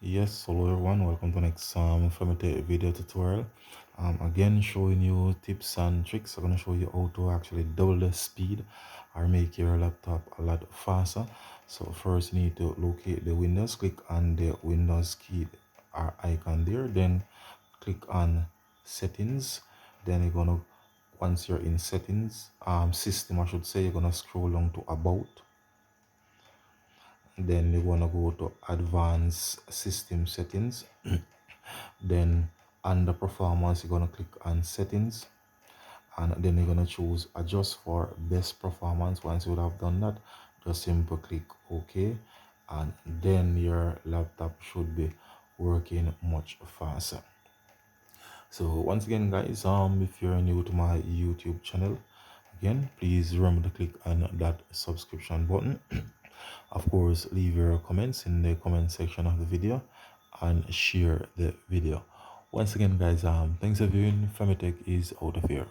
Yes, hello everyone, welcome to next from the video tutorial. Again, showing you tips and tricks. I'm going to show you how to actually double the speed or make your laptop a lot faster. So first you need to locate the Windows, click on the Windows key or icon there, then click on settings. Then you're gonna, once you're in settings, system I should say, you're gonna scroll down to about. Then you want to go to advanced system settings. Then under performance you're going to click on settings, and then you're going to choose adjust for best performance. Once you would have done that, just simply click OK, and then your laptop should be working much faster. So once again guys, if you're new to my YouTube channel, again please remember to click on that subscription button. Of course, leave your comments in the comment section of the video and share the video. Once again guys, thanks for viewing. Famitech is out of here.